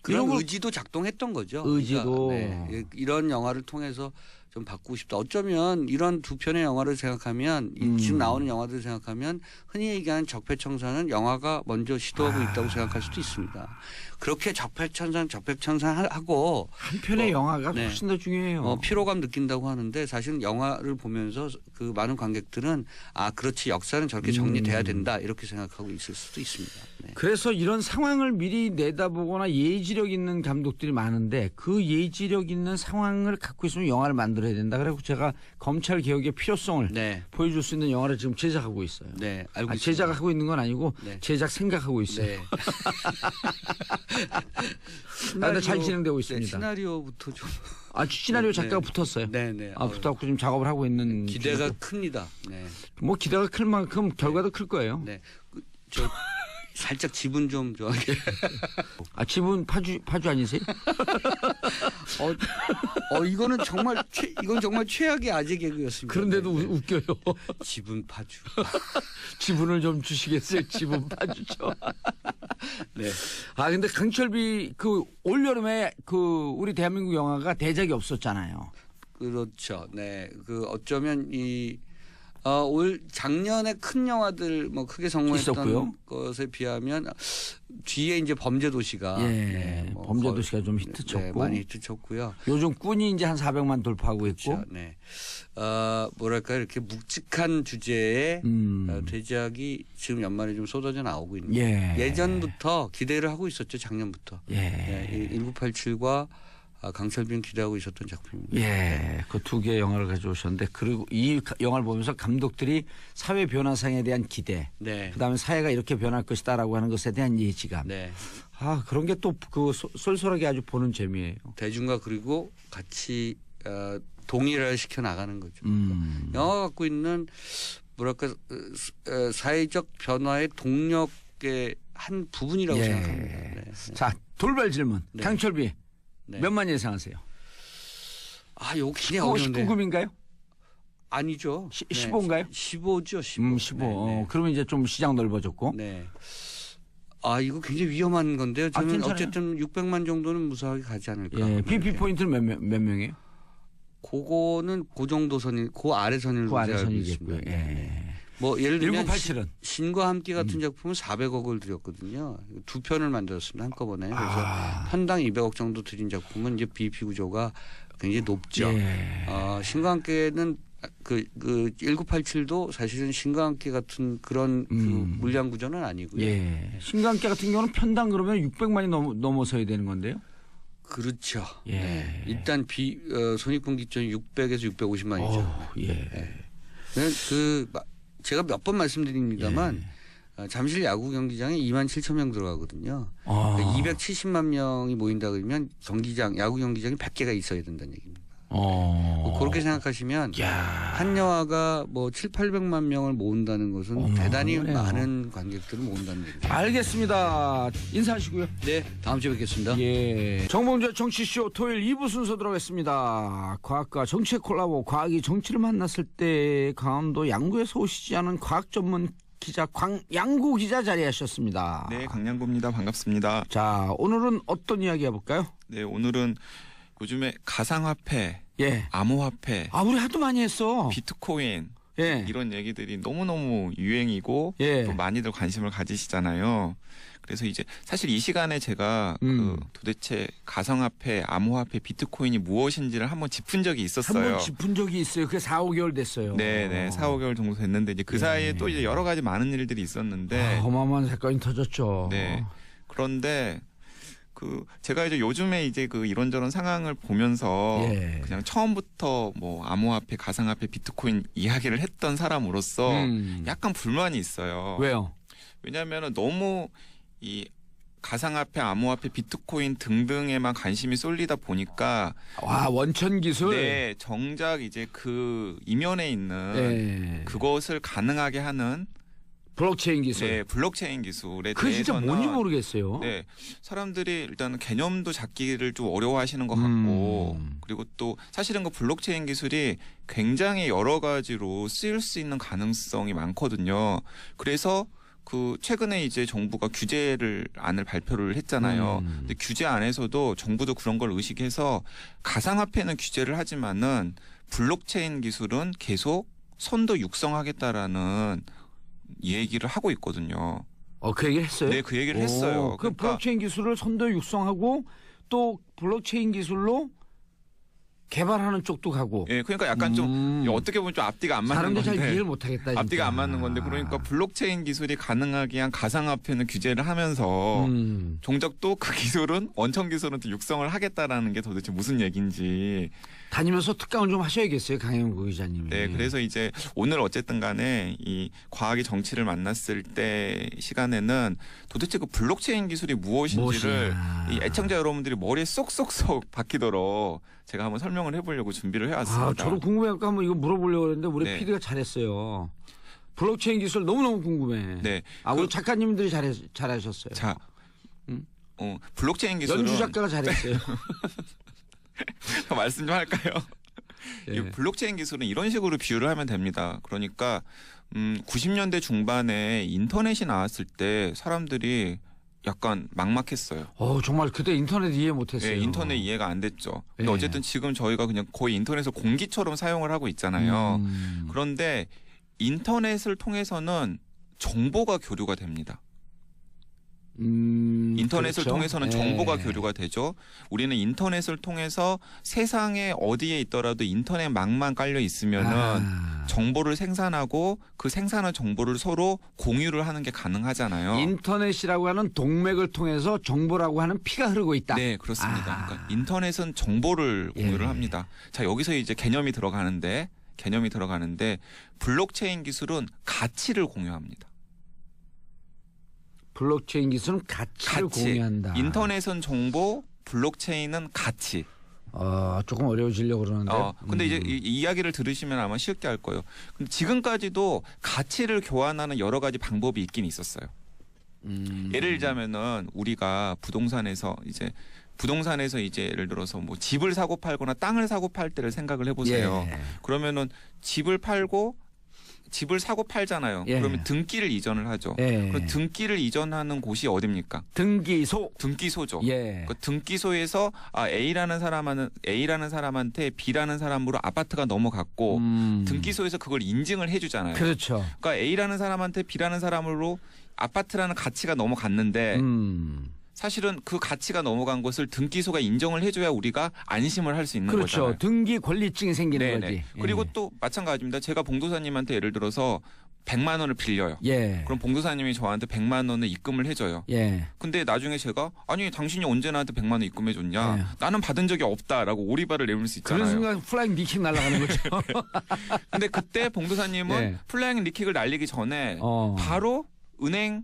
그런 이런 걸- 의지도 작동했던 거죠. 의지도. 그러니까, 네. 이런 영화를 통해서 좀 바꾸고 싶다. 어쩌면 이런 두 편의 영화를 생각하면 지금 나오는 영화들을 생각하면 흔히 얘기하는 적폐청산은 영화가 먼저 시도하고 있다고 생각할 수도 있습니다. 그렇게 적폐청산하고 한편의 영화가 네. 훨씬 더 중요해요. 피로감 느낀다고 하는데 사실 영화를 보면서 그 많은 관객들은 그렇지 역사는 저렇게 정리돼야 된다 이렇게 생각하고 있을 수도 있습니다. 네. 그래서 이런 상황을 미리 내다보거나 예지력 있는 감독들이 많은데 그 예지력 있는 상황을 갖고 있으면 영화를 만들어야 된다. 그래서 제가 검찰 개혁의 필요성을 네. 보여줄 수 있는 영화를 지금 제작하고 있어요. 네, 알고 있습니다. 제작하고 있는 건 아니고 네. 제작 생각하고 있어요. 네. 근데 잘 진행되고 있습니다. 시나리오부터 좀 시나리오 작가가 네. 붙었어요. 네네. 붙어갖고 지금 작업을 하고 있는 기대가 중이고. 큽니다. 네. 뭐 기대가 클 만큼 결과도 클 거예요. 네. 저 살짝 지분 좀 좋아하게. 지분 파주 아니세요? 이건 정말 최악의 아재 개그였습니다. 그런데도 네. 웃겨요. 지분 파주. 지분을 좀 주시겠어요? 지분 파주죠. 네. 근데 강철비 올 여름에 우리 대한민국 영화가 대작이 없었잖아요. 그렇죠. 네. 그 어쩌면 올 작년에 큰 영화들 뭐 크게 성공했던 있었고요. 것에 비하면 뒤에 이제 범죄도시가 예, 뭐 범죄도시가 좀 히트쳤고 네, 많이 히트쳤고요. 요즘 꾼이 이제 한 400만 돌파하고 있고. 그렇죠. 네. 뭐랄까 이렇게 묵직한 주제의 대작이 지금 연말에 좀 쏟아져 나오고 있는. 예전부터 기대를 하고 있었죠. 작년부터. 네, 1987과 강철빈 기대하고 있었던 작품입니다. 그 두 개의 영화를 가져오셨는데 그리고 이 영화를 보면서 감독들이 사회 변화상에 대한 기대, 네. 그다음에 사회가 이렇게 변할 것이다라고 하는 것에 대한 예지감. 네. 그런 게 또 그 쏠쏠하게 아주 보는 재미예요. 대중과 그리고 같이 동일화를 시켜 나가는 거죠. 영화가 갖고 있는 뭐랄까 사회적 변화의 동력의 한 부분이라고 생각합니다. 네. 자, 돌발 질문. 네. 강철비 네. 몇만 예상하세요? 이거 굉장히 어려운데. 19금인가요? 아니죠. 15인가요? 15죠. 15. 15. 네. 그러면 이제 좀 시장 넓어졌고. 네. 이거 굉장히 위험한 건데요. 저는 괜찮아요. 어쨌든 600만 정도는 무사하게 가지 않을까. 예, BP 포인트는 몇 명이에요? 그거는 그 정도 선일, 그 아래 선일 그 아래 알고 선이겠고요. 있습니다. 예. 뭐 예를 들면 1987은 신과 함께 같은 작품은 400억을 들였거든요. 두 편을 만들었습니다. 한꺼번에. 그래서 편당 200억 정도 들인 작품은 이제 BP 구조가 굉장히 높죠. 신과 함께는 그 1987도 사실은 신과 함께 같은 그런 그 물량 구조는 아니고요. 신과 함께 같은 경우는 편당 그러면 600만이 넘어서야 되는 건데요. 그렇죠. 네. 일단 손익분 기준이 600에서 650만이죠. 제가 몇 번 말씀드립니다만 잠실 야구 경기장에 2만 7천 명 들어가거든요. 270만 명이 모인다 그러면 야구 경기장이 100개가 있어야 된다는 얘기입니다. 그렇게 생각하시면 한 영화가 뭐 7, 800만 명을 모은다는 것은 대단히 많은 관객들을 모은다는 얘기죠. 알겠습니다. 인사하시고요. 네, 다음 주에 뵙겠습니다. 정봉재 정치쇼 토요일 2부 순서 들어가겠습니다. 과학과 정치의 콜라보, 과학이 정치를 만났을 때 강원도 양구에서 오시지 않은 과학 전문 기자 광양구 기자 자리하셨습니다. 네, 강양구입니다. 반갑습니다. 자, 오늘은 어떤 이야기 해볼까요? 네, 오늘은 요즘에 가상화폐, 암호화폐, 우리 하도 많이 했어. 비트코인 이런 얘기들이 너무너무 유행이고 또 많이들 관심을 가지시잖아요. 그래서 이제 사실 이 시간에 제가 도대체 가상화폐, 암호화폐, 비트코인이 무엇인지를 한번 짚은 적이 있었어요. 한번 짚은 적이 있어요. 그게 4, 5개월 됐어요. 네, 4, 5개월 정도 됐는데 이제 그 사이에 또 이제 여러 가지 많은 일들이 있었는데 어마어마한 사건이 터졌죠. 네. 그런데 제가 이제 요즘에 이제 이런저런 상황을 보면서 그냥 처음부터 뭐 암호화폐, 가상화폐, 비트코인 이야기를 했던 사람으로서 약간 불만이 있어요. 왜요? 왜냐하면 너무 이 가상화폐, 암호화폐, 비트코인 등등에만 관심이 쏠리다 보니까 원천 기술. 네, 정작 이제 그 이면에 있는 그것을 가능하게 하는 블록체인 기술. 네, 블록체인 기술에 그게 진짜 대해서는 뭔지 모르겠어요. 네, 사람들이 일단 개념도 잡기를 좀 어려워하시는 것 같고, 그리고 또 사실은 그 블록체인 기술이 굉장히 여러 가지로 쓰일 수 있는 가능성이 많거든요. 그래서 최근에 이제 정부가 안을 발표를 했잖아요. 근데 규제 안에서도 정부도 그런 걸 의식해서 가상화폐는 규제를 하지만은 블록체인 기술은 계속 선도 육성하겠다라는 얘기를 하고 있거든요. 그 얘기를 했어요? 네, 그 얘기를 했어요. 그 블록체인 기술을 선도 육성하고 또 블록체인 기술로 개발하는 쪽도 가고. 예, 그러니까 약간 좀 어떻게 보면 좀 앞뒤가 안 맞는 건데. 사람들 잘 이해를 못하겠다. 진짜. 앞뒤가 안 맞는 건데 그러니까 블록체인 기술이 가능하게 한 가상화폐는 규제를 하면서 종작 또 그 기술은 원천 기술은 또 육성을 하겠다라는 게 도대체 무슨 얘기인지. 다니면서 특강을 좀 하셔야겠어요, 강영구 기자님이. 네, 그래서 이제 오늘 어쨌든 간에 이 과학이 정치를 만났을 때 시간에는 도대체 그 블록체인 기술이 무엇인지를 이 애청자 여러분들이 머리에 쏙쏙쏙 박히도록 제가 한번 설명을 해보려고 준비를 해왔습니다. 저도 궁금해갖고 한번 이거 물어보려고 했는데 우리 PD가 잘했어요. 블록체인 기술 너무너무 궁금해. 네. 우리 작가님들이 잘하셨어요. 자, 블록체인 기술은 연주 작가가 잘했어요. 말씀 좀 할까요? 이 블록체인 기술은 이런 식으로 비유를 하면 됩니다. 그러니까 90년대 중반에 인터넷이 나왔을 때 사람들이 약간 막막했어요. 정말 그때 인터넷 이해 못했어요. 네, 인터넷 이해가 안 됐죠. 근데 예. 어쨌든 지금 저희가 그냥 거의 인터넷을 공기처럼 사용을 하고 있잖아요. 그런데 인터넷을 통해서는 정보가 교류가 됩니다. 인터넷을 그렇죠. 통해서는 예. 정보가 교류가 되죠. 우리는 인터넷을 통해서 세상에 어디에 있더라도 인터넷망만 깔려 있으면은 정보를 생산하고 그 생산한 정보를 서로 공유를 하는 게 가능하잖아요. 인터넷이라고 하는 동맥을 통해서 정보라고 하는 피가 흐르고 있다. 네, 그렇습니다. 그러니까 인터넷은 정보를 공유를 예. 합니다. 자, 여기서 이제 개념이 들어가는데 블록체인 기술은 가치를 공유합니다. 블록체인 기술은 가치를 공유한다. 인터넷은 정보, 블록체인은 가치. 조금 어려워지려고 그러는데. 근데 이제 이 이야기를 들으시면 아마 쉽게 알 거예요. 근데 지금까지도 가치를 교환하는 여러 가지 방법이 있긴 있었어요. 예를 들자면은 우리가 부동산에서 이제 예를 들어서 뭐 집을 사고 팔거나 땅을 사고 팔 때를 생각을 해보세요. 예. 그러면은 집을 사고 팔잖아요. 예. 그러면 등기를 이전을 하죠. 예. 그 등기를 이전하는 곳이 어딥니까? 등기소죠. 예. 그 등기소에서 A라는 사람한테 B라는 사람으로 아파트가 넘어갔고 등기소에서 그걸 인증을 해주잖아요. 그렇죠. 그러니까 A라는 사람한테 B라는 사람으로 아파트라는 가치가 넘어갔는데 사실은 그 가치가 넘어간 것을 등기소가 인정을 해줘야 우리가 안심을 할 수 있는 그렇죠. 거잖아요. 등기 권리증이 생기는 네네. 거지. 그리고 또 마찬가지입니다. 제가 봉도사님한테 예를 들어서 100만 원을 빌려요. 예. 그럼 봉도사님이 저한테 100만 원을 입금을 해줘요. 예. 근데 나중에 제가 아니 당신이 언제 나한테 100만 원 입금해줬냐. 예. 나는 받은 적이 없다라고 오리발을 내밀 수 있잖아요. 그런 순간 플라잉 니킥 날아가는 거죠. 근데 그때 봉도사님은 예. 플라잉 리킥을 날리기 전에 바로 은행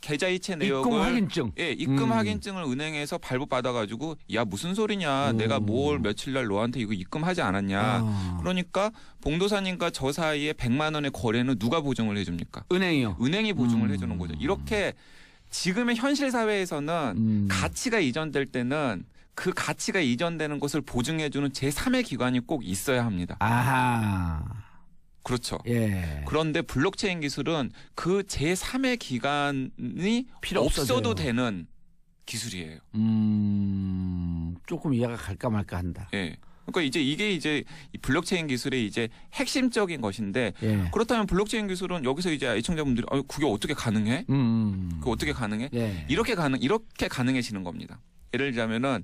계좌이체 내역을 입금 확인증. 예, 입금 확인증을 은행에서 발부받아가지고 야 무슨 소리냐 내가 뭘 며칠 날 너한테 이거 입금하지 않았냐. 그러니까 봉도사님과 저 사이에 100만 원의 거래는 누가 보증을 해줍니까? 은행이요. 은행이 보증을 해주는 거죠. 이렇게 지금의 현실 사회에서는 가치가 이전될 때는 그 가치가 이전되는 것을 보증해주는 제3의 기관이 꼭 있어야 합니다. 아하. 그렇죠. 예. 그런데 블록체인 기술은 그 제3의 기관이 필요 없어도 없어져요. 되는 기술이에요. 조금 이해가 갈까 말까 한다. 예. 그러니까 이게 이 블록체인 기술의 이제 핵심적인 것인데 예. 그렇다면 블록체인 기술은 여기서 이제 애청자분들이 그게 어떻게 가능해? 그게 어떻게 가능해? 예. 이렇게 가능해지는 겁니다. 예를 들자면은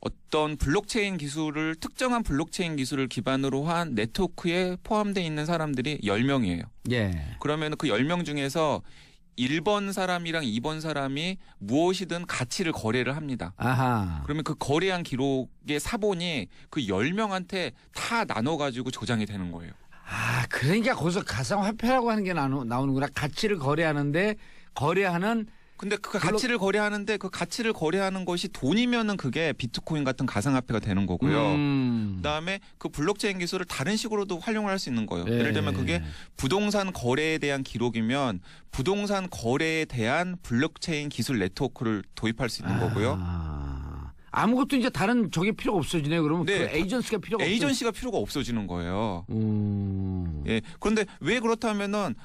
어떤 특정한 블록체인 기술을 기반으로 한 네트워크에 포함되어 있는 사람들이 10명이에요. 예. 그러면 그 10명 중에서 1번 사람이랑 2번 사람이 무엇이든 가치를 거래를 합니다. 아하. 그러면 그 거래한 기록의 사본이 그 10명한테 다 나눠가지고 저장이 되는 거예요. 그러니까 거기서 가상화폐라고 하는 게 나오는구나. 가치를 거래하는데 거래하는 근데 그 가치를 거래하는데 그 가치를 거래하는 것이 돈이면은 그게 비트코인 같은 가상화폐가 되는 거고요. 그다음에 그 블록체인 기술을 다른 식으로도 활용을 할 수 있는 거예요. 예. 예를 들면 그게 부동산 거래에 대한 기록이면 부동산 거래에 대한 블록체인 기술 네트워크를 도입할 수 있는 거고요. 아무것도 이제 다른 저게 필요가 없어지네요. 그러면 네. 그 에이전시가 필요가 에이전시가 필요가 없어지는 거예요. 예. 그런데 왜 그렇다면은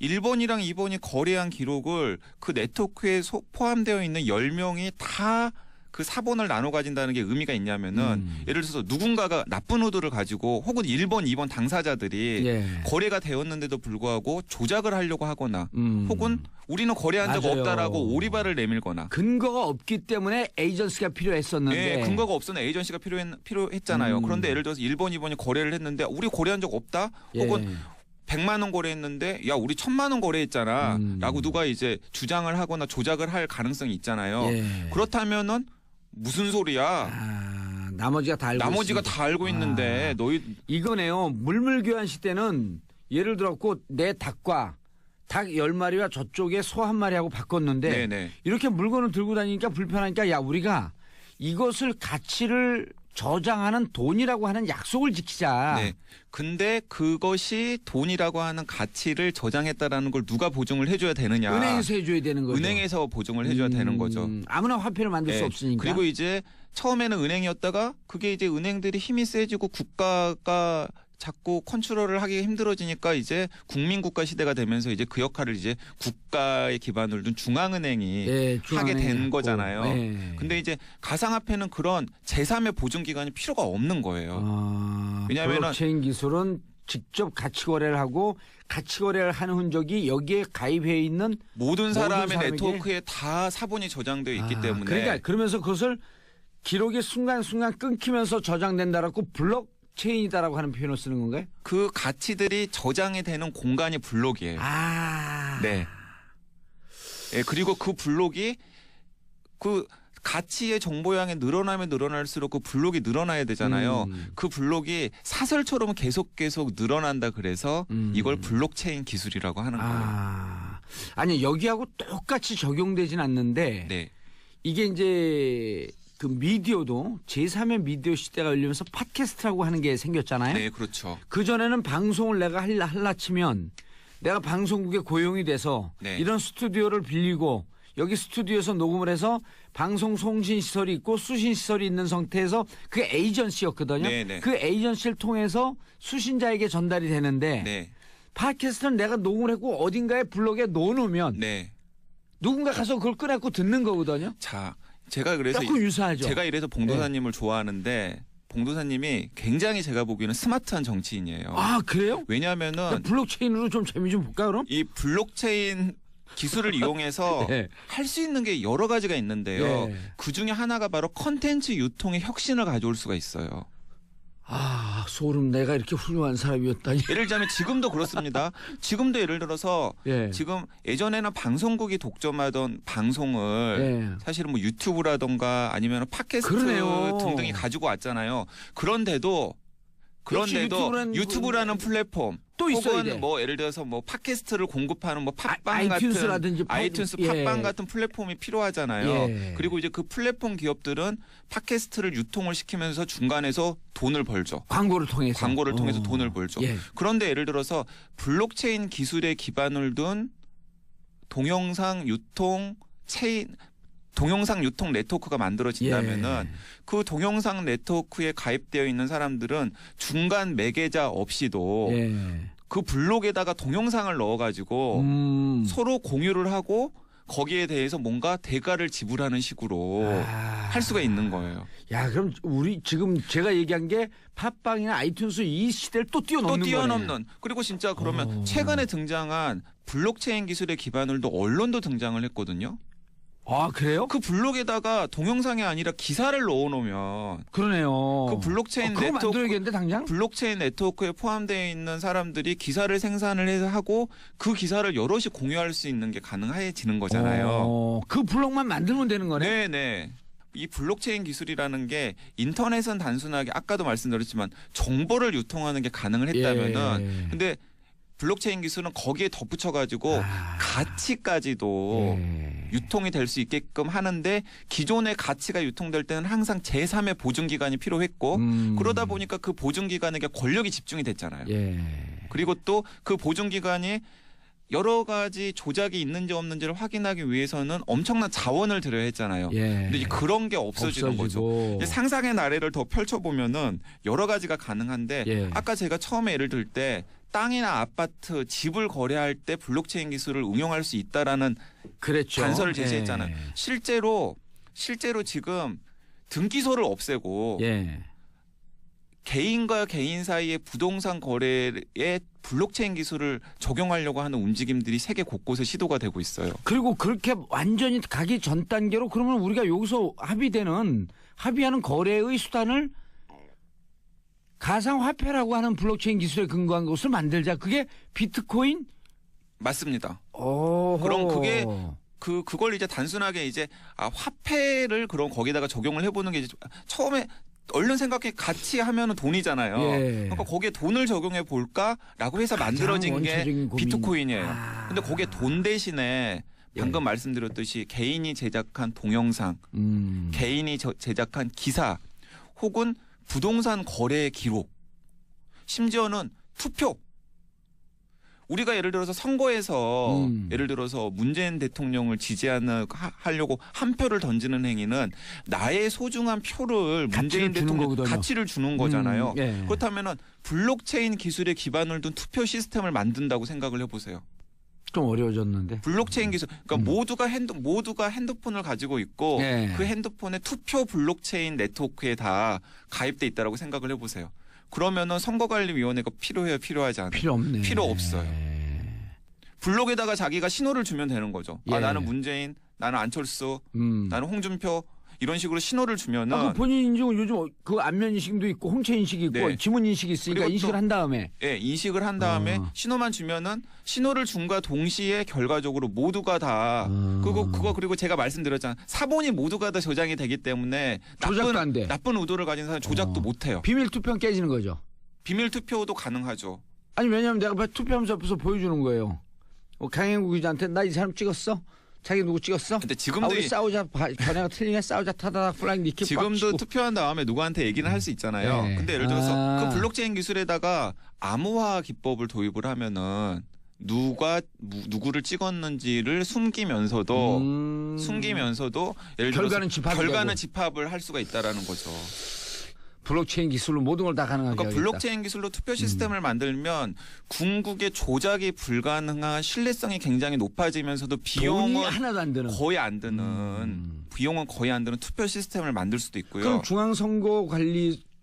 1번이랑 2번이 거래한 기록을 그 네트워크에 포함되어 있는 10명이 다 그 사본을 나눠 가진다는 게 의미가 있냐면은 예를 들어서 누군가가 나쁜 의도를 가지고 혹은 1번, 2번 당사자들이 예. 거래가 되었는데도 불구하고 조작을 하려고 하거나 혹은 우리는 거래한 적 맞아요. 없다라고 오리발을 내밀거나 근거가 없기 때문에 에이전시가 필요했었는데 예, 근거가 없었는 에이전시가 필요했잖아요. 그런데 예를 들어서 1번, 2번이 거래를 했는데 우리 거래한 적 없다? 혹은 100만 원 거래했는데 야 우리 1000만 원 거래했잖아 라고 누가 이제 주장을 하거나 조작을 할 가능성이 있잖아요. 예. 그렇다면은 무슨 소리야? 나머지가 다 알고 있는데 너희 이거네요. 물물 교환 시대는 예를 들었고 내 닭과 닭 10마리와 저쪽에 소 1마리하고 바꿨는데 네네. 이렇게 물건을 들고 다니니까 불편하니까 야 우리가 이것을 가치를 저장하는 돈이라고 하는 약속을 지키자. 네. 근데 그것이 돈이라고 하는 가치를 저장했다라는 걸 누가 보증을 해줘야 되느냐? 은행에서 해줘야 되는 거죠. 은행에서 보증을 해줘야 되는 거죠. 아무나 화폐를 만들 수 네. 없으니까. 그리고 이제 처음에는 은행이었다가 그게 이제 은행들이 힘이 세지고 국가가 자꾸 컨트롤을 하기 힘들어지니까 이제 국민국가 시대가 되면서 이제 그 역할을 이제 국가의 기반을 둔 중앙은행이 예, 하게 된 했고. 거잖아요. 예. 근데 이제 가상화폐는 그런 제3의 보증기관이 필요가 없는 거예요. 왜냐하면은 블록체인 기술은 직접 가치 거래를 하고 가치 거래를 하는 흔적이 여기에 가입해 있는 모든 사람의 사람에게- 네트워크에 다 사본이 저장되어 있기 때문에 그러니까 그러면서 그것을 기록이 순간순간 끊기면서 저장된다라고 블록체인이다라고 하는 표현을 쓰는 건가요? 그 가치들이 저장이 되는 공간이 블록이에요. 네. 예, 그리고 그 블록이 그 가치의 정보량이 늘어나면 늘어날수록 그 블록이 늘어나야 되잖아요. 그 블록이 사설처럼 계속 늘어난다 그래서 이걸 블록체인 기술이라고 하는 거예요. 아니 여기하고 똑같이 적용되진 않는데 네. 이게 이게 이제 그 미디어도 제3의 미디어 시대가 열리면서 팟캐스트라고 하는 게 생겼잖아요. 네, 그렇죠. 그전에는 방송을 내가 할라 치면 내가 방송국에 고용이 돼서 네. 이런 스튜디오를 빌리고 여기 스튜디오에서 녹음을 해서 방송 송신 시설이 있고 수신 시설이 있는 상태에서 그 에이전시였거든요. 네네. 그 에이전시를 통해서 수신자에게 전달이 되는데 네. 팟캐스트는 내가 녹음을 했고 어딘가에 블록에 넣어놓으면 네. 누군가 가서 그걸 꺼내고 듣는 거거든요. 자, 제가 그래서 조금 유사하죠. 제가 이래서 봉도사님을 좋아하는데 봉도사님이 굉장히 제가 보기에는 스마트한 정치인이에요. 아 그래요? 왜냐하면은 블록체인으로 좀 재미 좀 볼까 그럼? 이 블록체인 기술을 이용해서 네. 할 수 있는 게 여러 가지가 있는데요. 네. 그 중에 하나가 바로 컨텐츠 유통의 혁신을 가져올 수가 있어요. 아 소름 내가 이렇게 훌륭한 사람이었다니. 예를 들자면 지금도 그렇습니다. 지금도 예를 들어서 예. 지금 예전에는 방송국이 독점하던 방송을 예. 사실은 뭐 유튜브라던가 아니면 팟캐스트 그러네요. 등등이 가지고 왔잖아요. 그런데도 유튜브라는 플랫폼 또 있어야 혹은 돼. 뭐 예를 들어서 뭐 팟캐스트를 공급하는 뭐 팟빵 아이튠스라든지 같은 아이튠스 예. 팟빵 같은 플랫폼이 필요하잖아요. 예. 그리고 이제 그 플랫폼 기업들은 팟캐스트를 유통을 시키면서 중간에서 돈을 벌죠. 광고를 통해서. 광고를 통해서 돈을 벌죠. 예. 그런데 예를 들어서 블록체인 기술에 기반을 둔 동영상 유통 네트워크가 만들어진다면은 예. 그 동영상 네트워크에 가입되어 있는 사람들은 중간 매개자 없이도 예. 그 블록에다가 동영상을 넣어가지고 서로 공유를 하고 거기에 대해서 뭔가 대가를 지불하는 식으로 할 수가 있는 거예요. 야, 그럼 우리 지금 제가 얘기한 게 팟빵이나 아이튠스 이 시대를 또 뛰어넘는 또 뛰어넘는. 거네. 그리고 진짜 그러면 최근에 등장한 블록체인 기술의 기반을 둔 언론도 등장을 했거든요. 아, 그래요? 그 블록에다가 동영상이 아니라 기사를 넣어놓으면 그러네요. 그 블록체인 그거 네트워크 만들어야겠는데 당장? 블록체인 네트워크에 포함되어 있는 사람들이 기사를 생산을 해서 하고 그 기사를 여럿이 공유할 수 있는 게 가능해지는 거잖아요. 그 블록만 만들면 되는 거네. 네네. 이 블록체인 기술이라는 게 인터넷은 단순하게 아까도 말씀드렸지만 정보를 유통하는 게 가능을 했다면은 예. 근데 블록체인 기술은 거기에 덧붙여가지고 가치까지도 유통이 될 수 있게끔 하는데 기존의 가치가 유통될 때는 항상 제3의 보증기관이 필요했고 그러다 보니까 그 보증기관에게 권력이 집중이 됐잖아요. 예. 그리고 또 그 보증기관이 여러 가지 조작이 있는지 없는지를 확인하기 위해서는 엄청난 자원을 들여야 했잖아요. 예. 근데 이제 그런 게 없어지는 거죠. 이제 상상의 나래를 더 펼쳐보면은 여러 가지가 가능한데 예. 아까 제가 처음에 예를 들 때 땅이나 아파트, 집을 거래할 때 블록체인 기술을 응용할 수 있다라는 그랬죠. 단서를 제시했잖아요. 예. 실제로 지금 등기소를 없애고 예. 개인과 개인 사이의 부동산 거래에 블록체인 기술을 적용하려고 하는 움직임들이 세계 곳곳에 시도가 되고 있어요. 그리고 그렇게 완전히 가기 전 단계로 그러면 우리가 여기서 합의하는 거래의 수단을 가상화폐라고 하는 블록체인 기술에 근거한 것을 만들자. 그게 비트코인? 맞습니다. 오호. 그럼 그게 그걸 이제 단순하게 이제 화폐를 그럼 거기다가 적용을 해보는 게 이제 처음에 얼른 생각해 같이 하면은 돈이잖아요. 예. 그러니까 거기에 돈을 적용해 볼까라고 해서 만들어진 게 원초적인 고민. 비트코인이에요. 근데 거기에 돈 대신에 방금 말씀드렸듯이 개인이 제작한 동영상, 개인이 제작한 기사 혹은 부동산 거래 기록, 심지어는 투표. 우리가 예를 들어서 선거에서 예를 들어서 문재인 대통령을 하려고 한 표를 던지는 행위는 나의 소중한 표를 문재인 대통령 가치를 주는 거잖아요. 예. 그렇다면은 블록체인 기술에 기반을 둔 투표 시스템을 만든다고 생각을 해보세요. 좀 어려워졌는데. 블록체인 기술, 그러니까 모두가 핸드폰을 가지고 있고 예. 그 핸드폰에 투표 블록체인 네트워크에 다 가입돼 있다라고 생각을 해보세요. 그러면은 선거관리위원회가 필요해요, 필요하지 않아요? 필요 없네. 필요 없어요. 블록에다가 자기가 신호를 주면 되는 거죠. 예. 아, 나는 문재인, 나는 안철수, 나는 홍준표 이런 식으로 신호를 주면은 그 본인 인증은 요즘 그 안면 인식도 있고 홍채 인식이 있고 네. 지문 인식이 있으니까 인식을 한 다음에 예, 인식을 한 다음에 신호만 주면은 신호를 준과 동시에 결과적으로 모두가 다 그거 그리고 제가 말씀드렸잖아요. 사본이 모두가 다 저장이 되기 때문에 조작도 안 돼. 나쁜 의도를 가진 사람 조작도 못 해요. 비밀 투표는 깨지는 거죠. 비밀 투표도 가능하죠. 아니 왜냐하면 내가 투표하면서 앞에서 보여주는 거예요. 강행구 기자한테 나 이 사람 찍었어? 자기 누구 찍었어? 근데 지금도 우리 싸우자 전화가 틀리네 싸우자 타다닥 플라잉 니키 지금도 투표한 다음에 누구한테 얘기는 할 수 있잖아요. 네. 근데 예를 들어서 그 블록체인 기술에다가 암호화 기법을 도입을 하면은 누구를 찍었는지를 숨기면서도 예를 들어서 결과는 집합을 할 수가 있다라는 거죠. 블록체인 기술로 모든 걸 다 가능하게 그러니까 블록체인 기술로 투표 시스템을 만들면 궁극의 조작이 불가능한 신뢰성이 굉장히 높아지면서도 비용은 하나도 안 드는 거의 안 드는 투표 시스템을 만들 수도 있고요. 그럼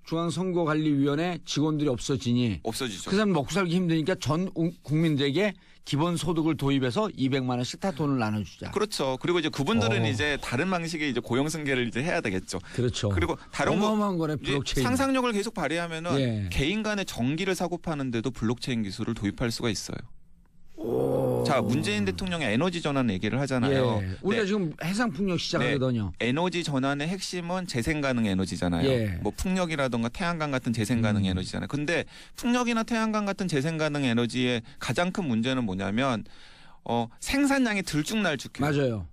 중앙선거관리위원회 직원들이 없어지죠. 그 사람 먹고 살기 힘드니까 전 국민들에게 기본 소득을 도입해서 200만 원씩 다 돈을 나눠주자. 그렇죠. 그리고 이제 그분들은 이제 다른 방식의 이제 고용 승계를 이제 해야 되겠죠. 그렇죠. 그리고 다른 어마어마한 거네 블록체인. 상상력을 계속 발휘하면은 개인 간의 정기를 사고 파는데도 블록체인 기술을 도입할 수가 있어요. 자, 문재인 대통령의 에너지 전환 얘기를 하잖아요. 예. 우리가 지금 해상 풍력 시작하거든요. 에너지 전환의 핵심은 재생 가능 에너지잖아요. 뭐 풍력이라든가 태양광 같은 재생 가능 에너지잖아요. 근데 풍력이나 태양광 같은 재생 가능 에너지의 가장 큰 문제는 뭐냐면 생산량이 들쭉날쭉해요. 맞아요.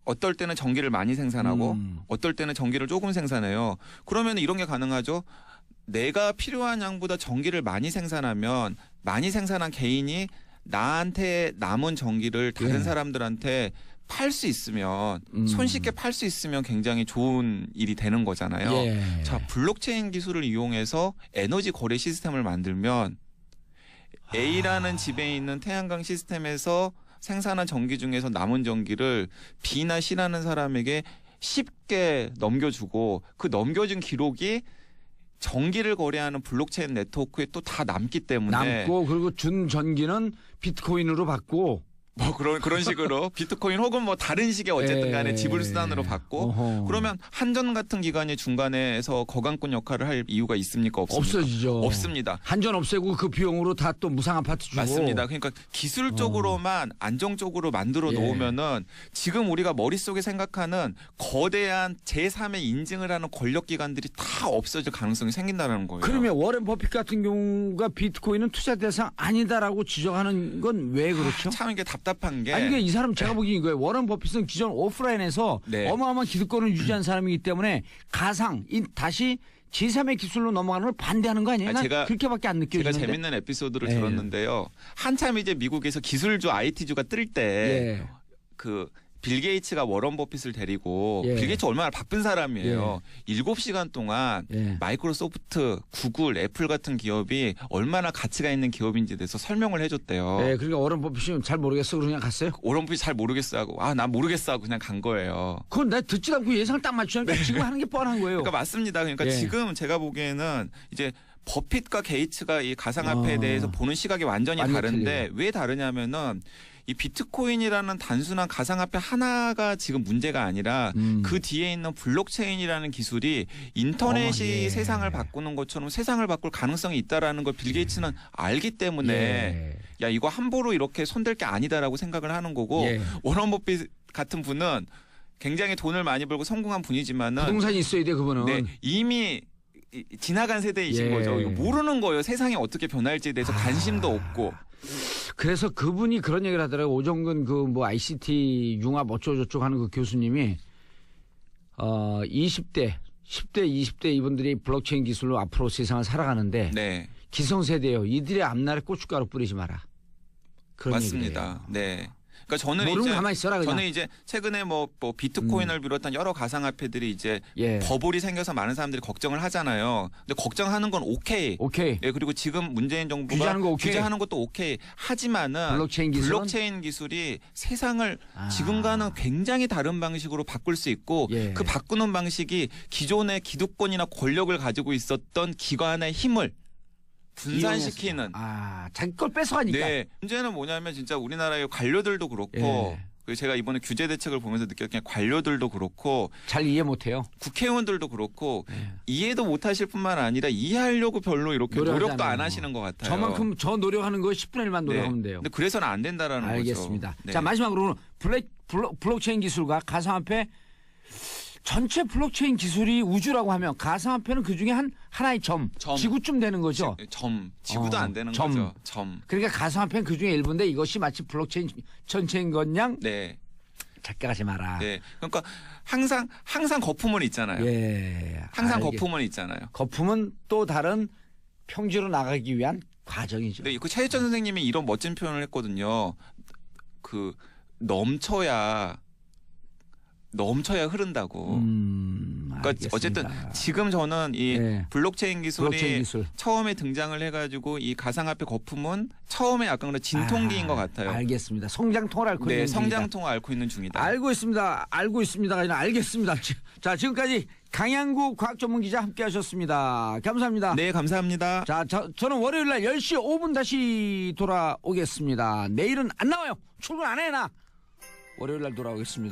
어떨 때는 전기를 많이 생산하고 어떨 때는 전기를 조금 생산해요. 그러면 이런 게 가능하죠. 내가 필요한 양보다 전기를 많이 생산하면 많이 생산한 개인이 나한테 남은 전기를 다른 사람들한테 팔 수 있으면 손쉽게 팔 수 있으면 굉장히 좋은 일이 되는 거잖아요. 자, 블록체인 기술을 이용해서 에너지 거래 시스템을 만들면 A라는 집에 있는 태양광 시스템에서 생산한 전기 중에서 남은 전기를 B나 C라는 사람에게 쉽게 넘겨주고 그 넘겨준 기록이 전기를 거래하는 블록체인 네트워크에 또 다 남기 때문에 남고 그리고 준 전기는 비트코인으로 받고 뭐 그런 식으로 비트코인 혹은 뭐 다른 식의 어쨌든 간에 지불 수단으로 받고 그러면 한전 같은 기관이 중간에서 거강권 역할을 할 이유가 있습니까? 없습니까? 없어지죠. 없습니다. 한전 없애고 그 비용으로 다 또 무상 아파트 주고. 맞습니다. 그러니까 기술적으로만 안정적으로 만들어 놓으면은 지금 우리가 머릿속에 생각하는 거대한 제3의 인증을 하는 권력기관들이 다 없어질 가능성이 생긴다는 거예요. 그러면 워렌 버핏 같은 경우가 비트코인은 투자 대상 아니다라고 지적하는 건 왜 그렇죠? 참 이게 답답한 게 아니 그러니까 이 사람 제가 보기엔 이거예요. 워런 버핏은 기존 오프라인에서 어마어마한 기득권을 유지한 사람이기 때문에 가상 다시 제3의 기술로 넘어가는 걸 반대하는 거 아니에요? 제가 그렇게밖에 안 느껴지는데. 제가 재밌는 에피소드를 들었는데요. 한참 이제 미국에서 기술주 IT주가 뜰 때 빌 게이츠가 워런 버핏을 데리고 빌 게이츠 얼마나 바쁜 사람이에요. 7시간 동안 마이크로소프트, 구글, 애플 같은 기업이 얼마나 가치가 있는 기업인지에 대해서 설명을 해줬대요. 그러니까 워런 버핏이 잘 모르겠어 그냥 갔어요? 워런 버핏이 잘 모르겠어 하고 난 모르겠어 하고 그냥 간 거예요. 그건 내가 듣지도 않고 예상을 딱 맞추니까 지금 하는 게 뻔한 거예요. 그러니까 맞습니다. 그러니까 지금 제가 보기에는 이제 버핏과 게이츠가 이 가상화폐에 대해서 보는 시각이 완전히 다른데 왜 다르냐면은 이 비트코인이라는 단순한 가상화폐 하나가 지금 문제가 아니라 그 뒤에 있는 블록체인이라는 기술이 인터넷이 세상을 바꾸는 것처럼 세상을 바꿀 가능성이 있다라는 걸 빌 게이츠는 알기 때문에 야 이거 함부로 이렇게 손댈 게 아니다라고 생각을 하는 거고 워런 버핏 같은 분은 굉장히 돈을 많이 벌고 성공한 분이지만은 부동산이 있어야 돼 그분은. 이미 지나간 세대이신 거죠. 이거 모르는 거예요. 세상이 어떻게 변할지에 대해서 관심도 없고. 그래서 그분이 그런 얘기를 하더라고요. 오정근 그 뭐 ICT 융합 어쩌고저쩌고 하는 그 교수님이 20대, 10대, 20대 이분들이 블록체인 기술로 앞으로 세상을 살아가는데 기성세대예요. 이들의 앞날에 고춧가루 뿌리지 마라. 그런 맞습니다. 네. 그러니까 저는 모르면 이제 가만히 있어라 그냥. 저는 이제 최근에 뭐 비트코인을 비롯한 여러 가상화폐들이 이제 예. 버블이 생겨서 많은 사람들이 걱정을 하잖아요. 근데 걱정하는 건 오케이. 오케이. 예, 그리고 지금 문재인 정부가 규제하는 거 오케이. 규제하는 것도 오케이. 하지만은 블록체인 기술이 세상을 지금과는 굉장히 다른 방식으로 바꿀 수 있고 예. 그 바꾸는 방식이 기존의 기득권이나 권력을 가지고 있었던 기관의 힘을 분산시키는. 자기 걸 뺏어가니까. 네. 문제는 뭐냐면 진짜 우리나라의 관료들도 그렇고 예. 그리고 제가 이번에 규제 대책을 보면서 느꼈던 게 관료들도 그렇고 잘 이해 못해요. 국회의원들도 그렇고 예. 이해도 못하실 뿐만 아니라 이해하려고 별로 이렇게 노력도 노력하잖아요. 안 하시는 것 같아요. 저만큼 저 노력하는 거 10분의 1만 노력하면 돼요. 근데 그래서는 안 된다라는 알겠습니다. 거죠. 네. 자, 마지막으로 블록체인 기술과 가상화폐 전체 블록체인 기술이 우주라고 하면 가상화폐는 그중에 하나의 점. 지구쯤 되는 거죠. 지구도 안 되는 거죠. 그러니까 가상화폐는 그중에 일부인데 이것이 마치 블록체인 전체인 것냥 네. 착각하지 마라. 네. 그러니까 항상 거품은 있잖아요. 예. 항상 거품은 있잖아요. 거품은 또 다른 평지로 나가기 위한 과정이죠. 네, 그 차유찬 선생님이 이런 멋진 표현을 했거든요. 그 넘쳐야 흐른다고. 그러니까 알겠습니다. 어쨌든 지금 저는 이 네. 블록체인 기술이 처음에 등장을 해가지고 이 가상화폐 거품은 처음에 약간 그런 진통기인 것 같아요. 알겠습니다. 성장통을 앓고 있는 중이다. 성장통을 앓고 있는 중이다. 알고 있습니다가 아니라 알겠습니다. 자, 지금까지 강양구 과학전문기자 함께하셨습니다. 감사합니다. 네, 감사합니다. 자, 저는 월요일 날 10시 5분 다시 돌아오겠습니다. 내일은 안 나와요. 출근 안 해, 나. 월요일 날 돌아오겠습니다.